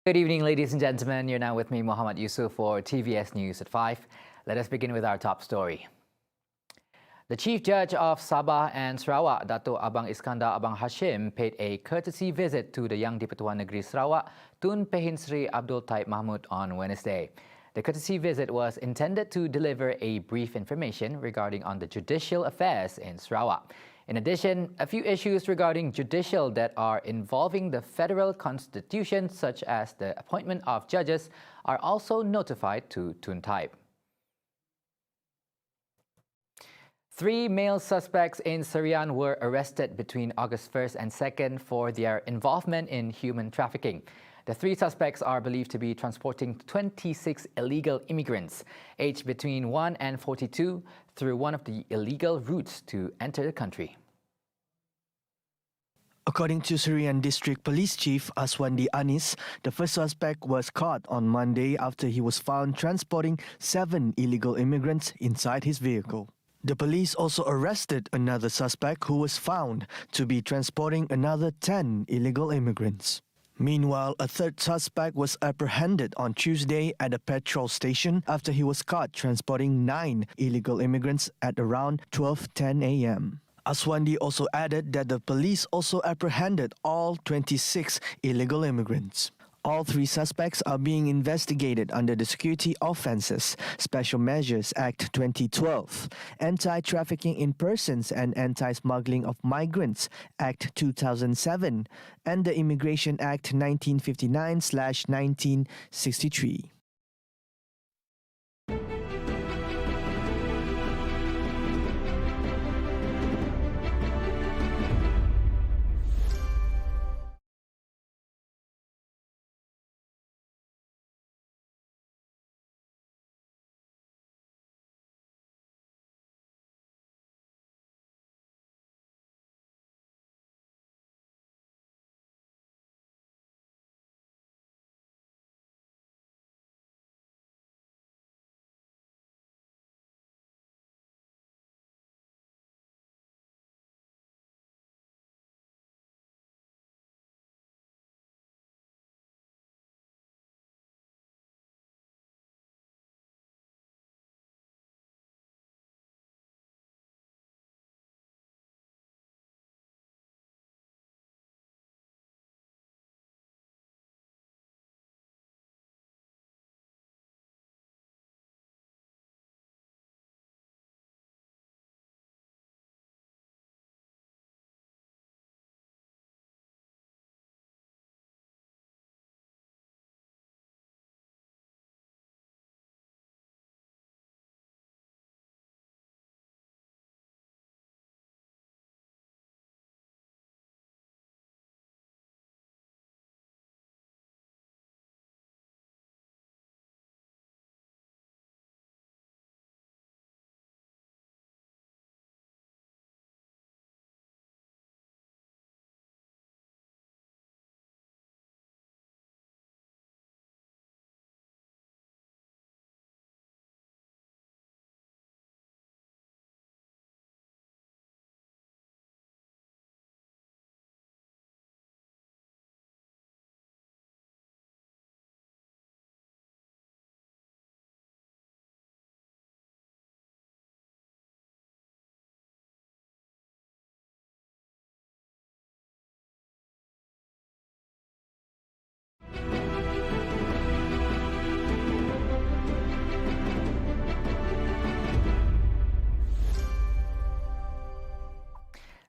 Good evening, ladies and gentlemen. You're now with me, Muhammad Yusuf, for TVS News at 5. Let us begin with our top story. The Chief Judge of Sabah and Sarawak, Dato' Abang Iskandar Abang Hashim, paid a courtesy visit to the Yang di-Pertuan Negeri Sarawak, Tun Pehin Sri Abdul Taib Mahmud on Wednesday. The courtesy visit was intended to deliver a brief information regarding on the judicial affairs in Sarawak. In addition, a few issues regarding judicial that are involving the federal constitution, such as the appointment of judges, are also notified to Tun Taib. 3 male suspects in Serian were arrested between August 1st and 2nd for their involvement in human trafficking. The 3 suspects are believed to be transporting 26 illegal immigrants, aged between 1 and 42, through one of the illegal routes to enter the country. According to Serian District Police Chief Aswandi Anis, the first suspect was caught on Monday after he was found transporting 7 illegal immigrants inside his vehicle. The police also arrested another suspect who was found to be transporting another 10 illegal immigrants. Meanwhile, a third suspect was apprehended on Tuesday at a petrol station after he was caught transporting 9 illegal immigrants at around 12:10 a.m. Aswandi also added that the police also apprehended all 26 illegal immigrants. All 3 suspects are being investigated under the Security Offences Special Measures Act 2012, Anti-Trafficking in Persons and Anti-Smuggling of Migrants Act 2007, and the Immigration Act 1959/1963.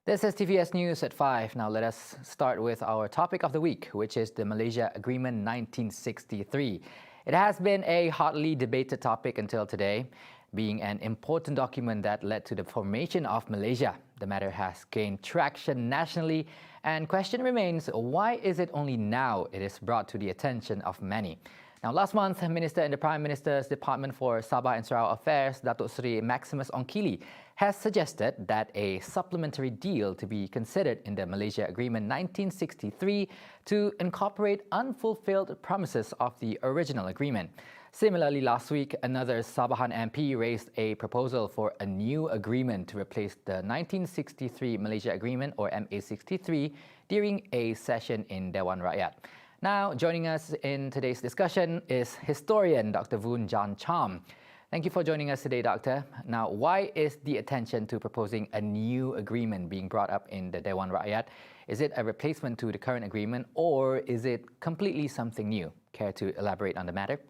This is TVS News at 5. Now let us start with our topic of the week, which is the Malaysia Agreement 1963. It has been a hotly debated topic until today, being an important document that led to the formation of Malaysia. The matter has gained traction nationally, and question remains, why is it only now it is brought to the attention of many? Now, last month, Minister in the Prime Minister's Department for Sabah and Sarawak Affairs, Datuk Seri Maximus Ongkili, has suggested that a supplementary deal to be considered in the Malaysia Agreement 1963 to incorporate unfulfilled promises of the original agreement. Similarly, last week, another Sabahan MP raised a proposal for a new agreement to replace the 1963 Malaysia Agreement, or MA63, during a session in Dewan Rakyat. Now, joining us in today's discussion is historian Dr. Voon Jan Cham. Thank you for joining us today, Doctor. Now, why is the attention to proposing a new agreement being brought up in the Dewan Rakyat? Is it a replacement to the current agreement, or is it completely something new? Care to elaborate on the matter?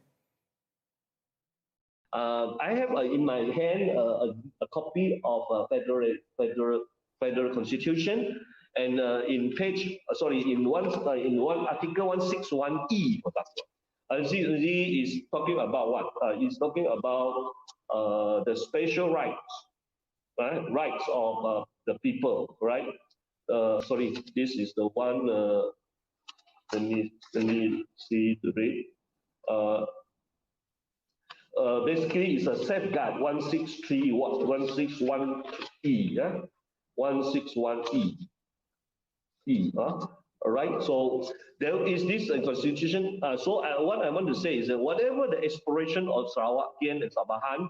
I have in my hand a copy of federal constitution, and in one article 161E for that. Z is talking about what? It's talking about the special rights, right? Rights of the people, right? This is the one. Let me see the rate. Basically, it's a safeguard 161E, yeah, 161E. All right. So there is this constitution. What I want to say is that whatever the aspiration of Sarawakian and Sabahan,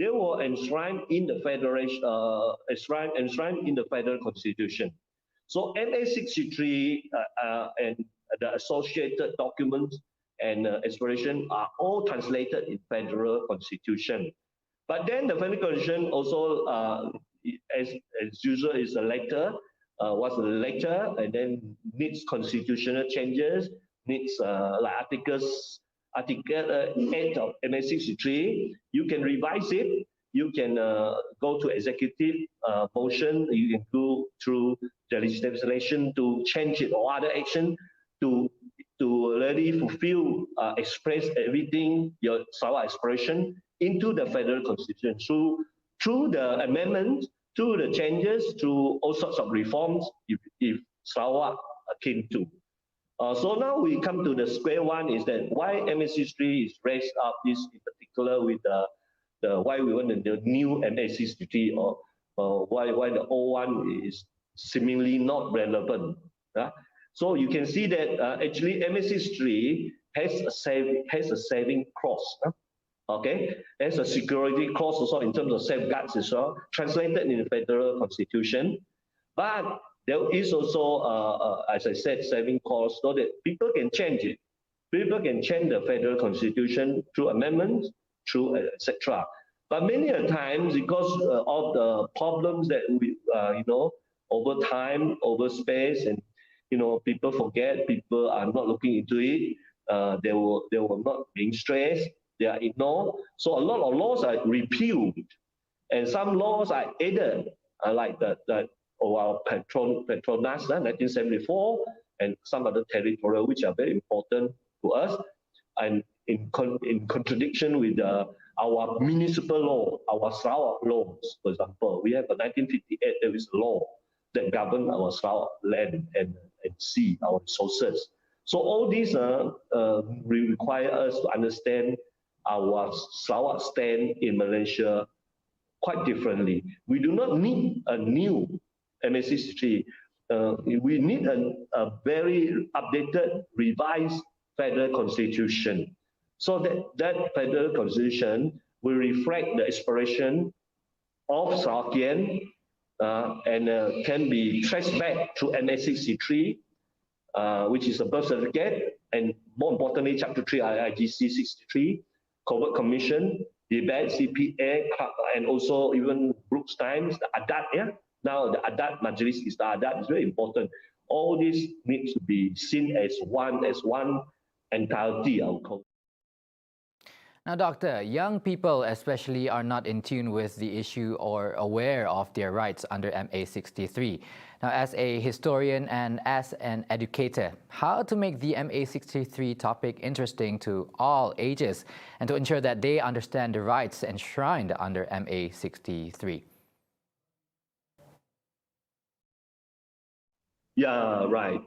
they were enshrined in the federation, enshrined in the federal constitution. So MA63 and the associated documents and aspiration are all translated in federal constitution. But then the federal constitution also, as usual, is a letter, was a letter, and then needs constitutional changes, needs like Article 8 of MA63. You can revise it. You can go to executive motion. You can go through the legislation to change it, or other action to really fulfill, express everything, your Sarawak aspiration into the federal constitution through the amendments, through the changes, through all sorts of reforms if Sarawak came to. So now we come to the square one, is that why MA63 is raised up this in particular with the why we want the new MA63, or why the old one is seemingly not relevant. So you can see that actually MA63 has a saving clause. Okay, has a security clause also in terms of safeguards as well, translated in the federal constitution. But there is also, as I said, saving clause, so that people can change it. People can change the federal constitution through amendments, through etc. But many a times, because of the problems that we, over time, over space, and people forget, people are not looking into it. They were not being stressed. They are ignored. So a lot of laws are repealed, and some laws are added, like our Petronas, 1974, and some other territorial, which are very important to us, and in contradiction with our municipal law, our Sarawak laws. For example, we have a 1958. There is a law that govern our Sarawak land and sea, our resources. So all these require us to understand our Sarawak stand in Malaysia quite differently. We do not need a new MA63. We need a very updated, revised federal constitution, so that federal constitution will reflect the aspiration of Sarawakian and can be traced back to MA63, which is a birth certificate, and more importantly, Chapter 3 IIGC 63, Covert Commission, debate, CPA, and also even Brooks Times, the Adat, yeah? Now the Adat Majlis is the Adat, is very important. All this needs to be seen as one entirety, I would call. Now, Doctor, young people especially are not in tune with the issue or aware of their rights under MA63. Now, as a historian and as an educator, how to make the MA63 topic interesting to all ages and to ensure that they understand the rights enshrined under MA63? Yeah, right.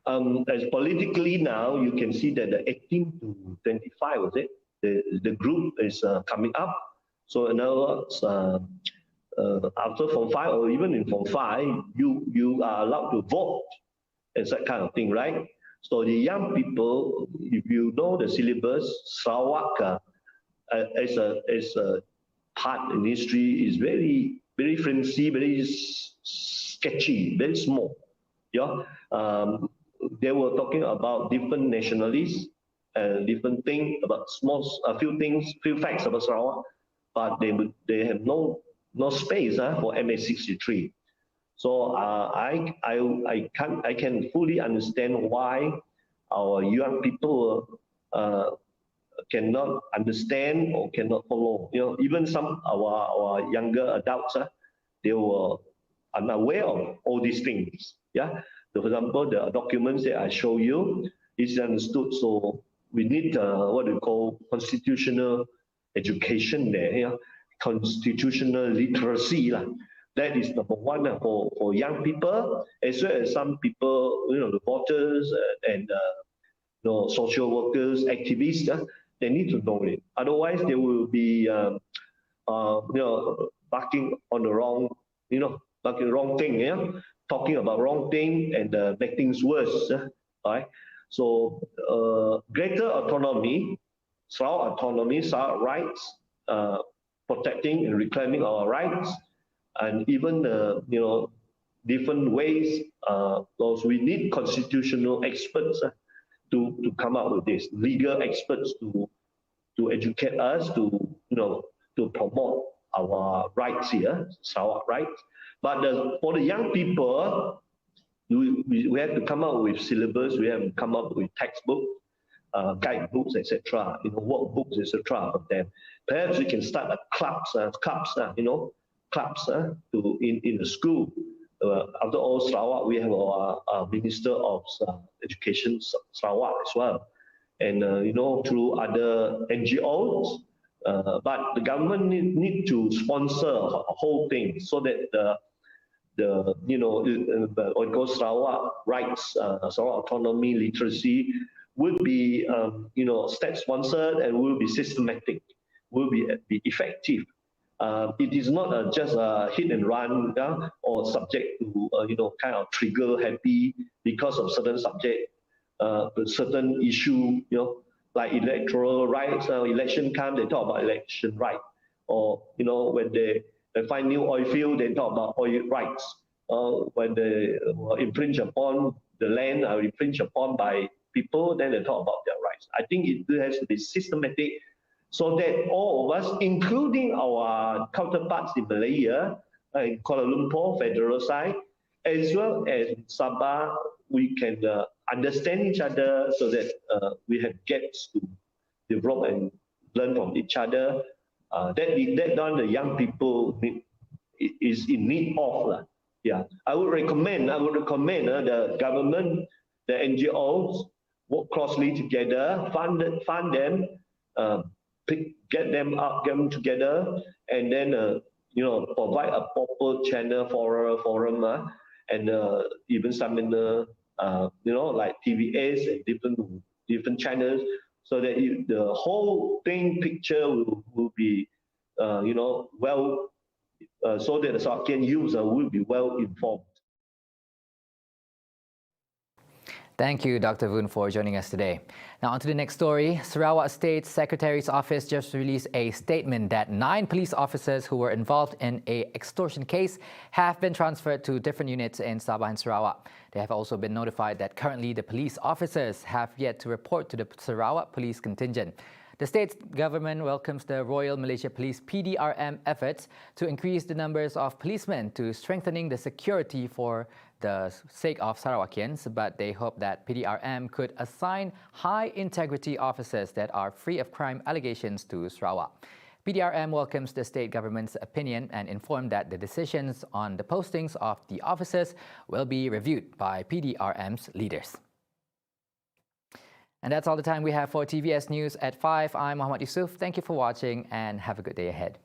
As politically now, you can see that the 18 to 25, was it? The group is coming up. So in other words, after Form 5 or even in Form 5, you are allowed to vote and that kind of thing, right? So the young people, if you know the syllabus, Sarawak as a part in history is very flimsy, very sketchy, very small. Yeah, they were talking about different nationalities and different things about a few things, few facts about Sarawak, but they have no space for MA63. So I can fully understand why our young people cannot understand or cannot follow. Even some our younger adults, they were unaware of all these things. Yeah. So for example, the documents that I show you is understood. So we need what we call constitutional education there. Constitutional literacy. That is number one for young people, as well as some people, the voters and social workers, activists. They need to know it. Otherwise, they will be, barking on the wrong, barking the wrong thing. Talking about wrong thing and make things worse. Right. So greater autonomy, Sarawak autonomy, Sarawak rights, protecting and reclaiming our rights, and even different ways. Because we need constitutional experts to come up with this, legal experts to educate us, to promote our rights here, Sarawak rights. But for the young people, we have to come up with syllabus, we have to come up with textbooks, guidebooks, etc., workbooks, etc. for them. Perhaps we can start clubs, in the school. After all, Sarawak, we have our Minister of Education, Sarawak as well, and through other NGOs. But the government need to sponsor a whole thing so that what goes Sarawak rights, Sarawak autonomy, literacy will be state sponsored and will be systematic, will be effective. It is not just a hit and run or subject to kind of trigger happy because of certain subject, certain issue, like electoral rights. Election come, they talk about election right, or when they find new oil field, they talk about oil rights. When they infringe upon the land, infringe upon by people, then they talk about their rights. I think it has to be systematic, so that all of us, including our counterparts in Malaysia, in Kuala Lumpur, federal side, as well as Sabah, we can understand each other so that we have gaps to develop and learn from each other. That done the young people is in need of. Yeah, I would recommend the government, the NGOs work closely together, fund them, get them together, and then provide a proper channel forum, and even seminar, like TVS and different channels, so that the whole picture will be well, so that the Sarawakian user will be well informed. Thank you, Dr. Voon, for joining us today. Now, on to the next story. Sarawak State Secretary's office just released a statement that 9 police officers who were involved in an extortion case have been transferred to different units in Sabah and Sarawak. They have also been notified that currently the police officers have yet to report to the Sarawak Police Contingent. The state government welcomes the Royal Malaysia Police PDRM efforts to increase the numbers of policemen to strengthening the security for the sake of Sarawakians, but they hope that PDRM could assign high-integrity officers that are free of crime allegations to Sarawak. PDRM welcomes the state government's opinion and informed that the decisions on the postings of the officers will be reviewed by PDRM's leaders. And that's all the time we have for TVS News at 5. I'm Muhammad Yusuf. Thank you for watching and have a good day ahead.